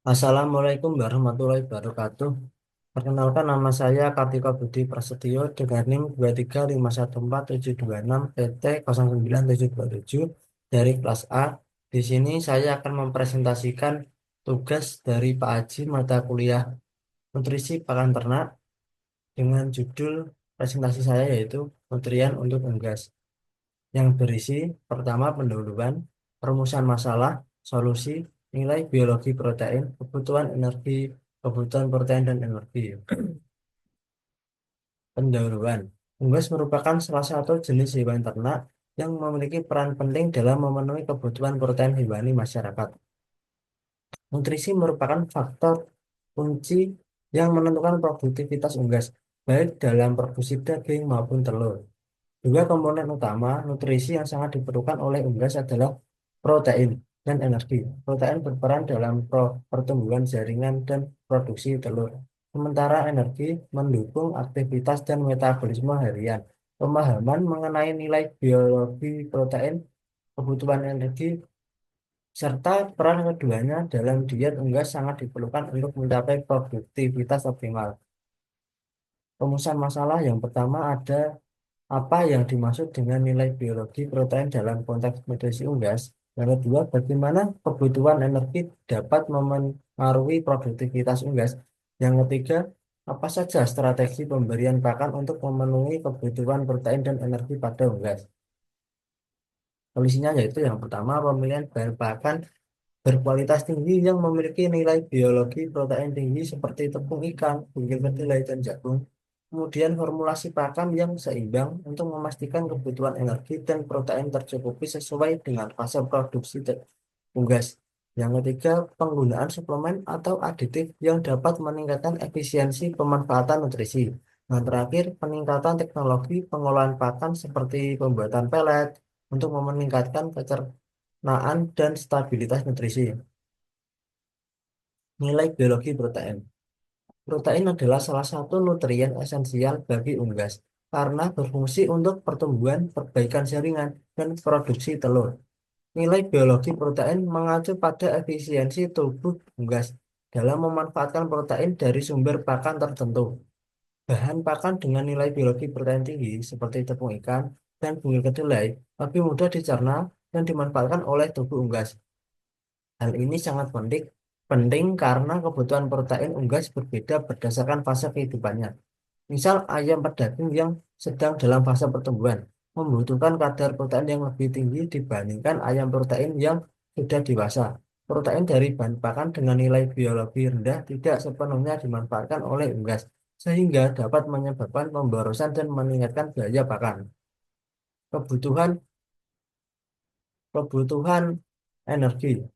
Assalamualaikum warahmatullahi wabarakatuh. Perkenalkan, nama saya Kartika Budi Prasetyo dengan NIM 235147726 PT 0977 dari kelas A. Di sini saya akan mempresentasikan tugas dari Pak Haji mata kuliah Nutrisi Pakan Ternak dengan judul presentasi saya yaitu Nutrien untuk Unggas, yang berisi pertama pendahuluan, perumusan masalah, solusi, nilai biologi protein, kebutuhan energi, kebutuhan protein dan energi. Pendahuluan. Unggas merupakan salah satu jenis hewan ternak yang memiliki peran penting dalam memenuhi kebutuhan protein hewani masyarakat. Nutrisi merupakan faktor kunci yang menentukan produktivitas unggas, baik dalam produksi daging maupun telur. Dua komponen utama nutrisi yang sangat diperlukan oleh unggas adalah protein dan energi. Protein berperan dalam pertumbuhan jaringan dan produksi telur, sementara energi mendukung aktivitas dan metabolisme harian. Pemahaman mengenai nilai biologi protein, kebutuhan energi, serta peran keduanya dalam diet unggas sangat diperlukan untuk mencapai produktivitas optimal. Rumusan masalah yang pertama ada apa yang dimaksud dengan nilai biologi protein dalam konteks nutrisi unggas. Yang kedua, bagaimana kebutuhan energi dapat memengaruhi produktivitas unggas. Yang ketiga, apa saja strategi pemberian pakan untuk memenuhi kebutuhan protein dan energi pada unggas. Solusinya yaitu yang pertama, pemilihan bahan pakan berkualitas tinggi yang memiliki nilai biologi protein tinggi seperti tepung ikan, bugil kedelai, dan jagung. Kemudian formulasi pakan yang seimbang untuk memastikan kebutuhan energi dan protein tercukupi sesuai dengan fase produksi unggas. Yang ketiga, penggunaan suplemen atau aditif yang dapat meningkatkan efisiensi pemanfaatan nutrisi. Yang terakhir, peningkatan teknologi pengolahan pakan seperti pembuatan pelet untuk meningkatkan kecernaan dan stabilitas nutrisi. Nilai biologi protein. Protein adalah salah satu nutrien esensial bagi unggas karena berfungsi untuk pertumbuhan, perbaikan jaringan, dan produksi telur. Nilai biologi protein mengacu pada efisiensi tubuh unggas dalam memanfaatkan protein dari sumber pakan tertentu. Bahan pakan dengan nilai biologi protein tinggi seperti tepung ikan dan bugil kedelai lebih mudah dicerna dan dimanfaatkan oleh tubuh unggas. Hal ini sangat penting karena kebutuhan protein unggas berbeda berdasarkan fase kehidupannya. Misal ayam pedaging yang sedang dalam fase pertumbuhan membutuhkan kadar protein yang lebih tinggi dibandingkan ayam protein yang sudah dewasa. Protein dari bahan pakan dengan nilai biologi rendah tidak sepenuhnya dimanfaatkan oleh unggas, sehingga dapat menyebabkan pemborosan dan meningkatkan biaya pakan. Kebutuhan kebutuhan energi.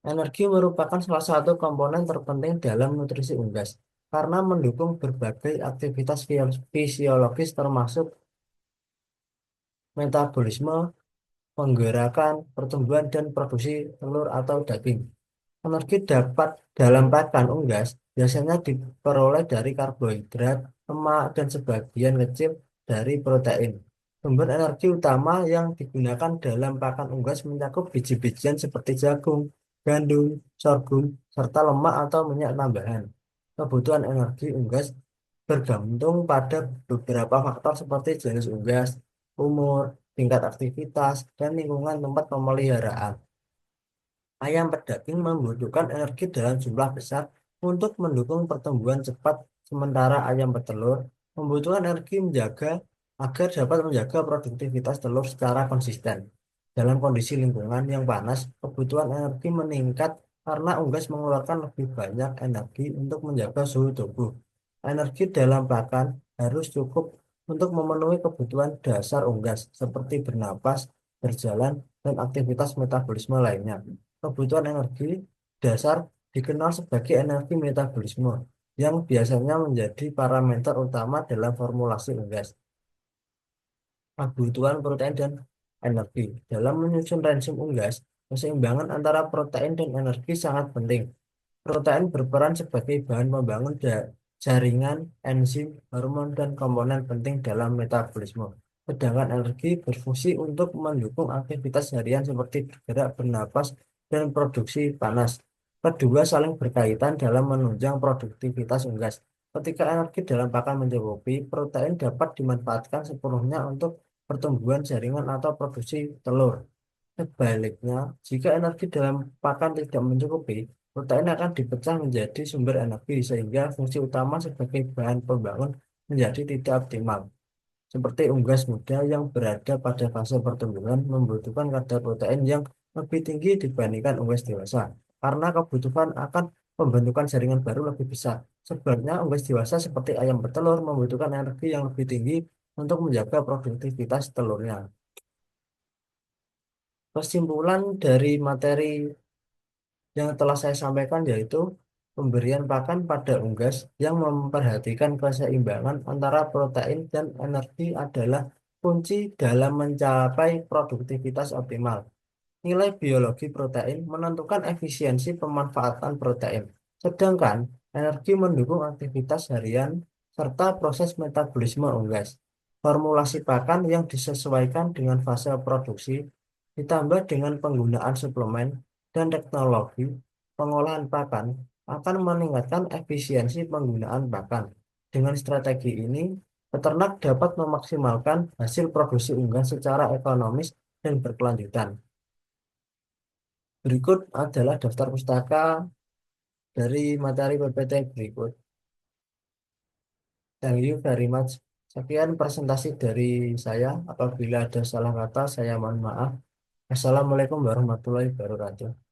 Energi merupakan salah satu komponen terpenting dalam nutrisi unggas karena mendukung berbagai aktivitas fisiologis termasuk metabolisme, penggerakan, pertumbuhan, dan produksi telur atau daging. Energi dapat dalam pakan unggas biasanya diperoleh dari karbohidrat, lemak, dan sebagian kecil dari protein. Sumber energi utama yang digunakan dalam pakan unggas mencakup biji-bijian seperti jagung, gandum, sorghum, serta lemak atau minyak tambahan. Kebutuhan energi unggas bergantung pada beberapa faktor seperti jenis unggas, umur, tingkat aktivitas, dan lingkungan tempat pemeliharaan. Ayam pedaging membutuhkan energi dalam jumlah besar untuk mendukung pertumbuhan cepat, sementara ayam petelur membutuhkan energi agar dapat menjaga produktivitas telur secara konsisten. Dalam kondisi lingkungan yang panas, kebutuhan energi meningkat karena unggas mengeluarkan lebih banyak energi untuk menjaga suhu tubuh. Energi dalam pakan harus cukup untuk memenuhi kebutuhan dasar unggas seperti bernapas, berjalan, dan aktivitas metabolisme lainnya. Kebutuhan energi dasar dikenal sebagai energi metabolisme yang biasanya menjadi parameter utama dalam formulasi unggas. Kebutuhan protein dan energi. Dalam menyusun rensim unggas, keseimbangan antara protein dan energi sangat penting. Protein berperan sebagai bahan pembangun jaringan, enzim, hormon, dan komponen penting dalam metabolisme. Sedangkan energi berfungsi untuk mendukung aktivitas harian seperti bergerak, bernapas, dan produksi panas. Kedua, saling berkaitan dalam menunjang produktivitas unggas. Ketika energi dalam pakan mencukupi, protein dapat dimanfaatkan sepenuhnya untuk pertumbuhan jaringan atau produksi telur. Sebaliknya, jika energi dalam pakan tidak mencukupi, protein akan dipecah menjadi sumber energi sehingga fungsi utama sebagai bahan pembangun menjadi tidak optimal. Seperti unggas muda yang berada pada fase pertumbuhan membutuhkan kadar protein yang lebih tinggi dibandingkan unggas dewasa, karena kebutuhan akan pembentukan jaringan baru lebih besar. Sebenarnya unggas dewasa seperti ayam bertelur membutuhkan energi yang lebih tinggi untuk menjaga produktivitas telurnya. Kesimpulan dari materi yang telah saya sampaikan yaitu pemberian pakan pada unggas yang memperhatikan keseimbangan antara protein dan energi adalah kunci dalam mencapai produktivitas optimal. Nilai biologi protein menentukan efisiensi pemanfaatan protein, sedangkan energi mendukung aktivitas harian serta proses metabolisme unggas. Formulasi pakan yang disesuaikan dengan fase produksi, ditambah dengan penggunaan suplemen dan teknologi pengolahan pakan, akan meningkatkan efisiensi penggunaan pakan. Dengan strategi ini, peternak dapat memaksimalkan hasil produksi unggas secara ekonomis dan berkelanjutan. Berikut adalah daftar pustaka dari materi PPT berikut. Thank you very much. Sekian presentasi dari saya. Apabila ada salah kata, saya mohon maaf. Assalamualaikum warahmatullahi wabarakatuh.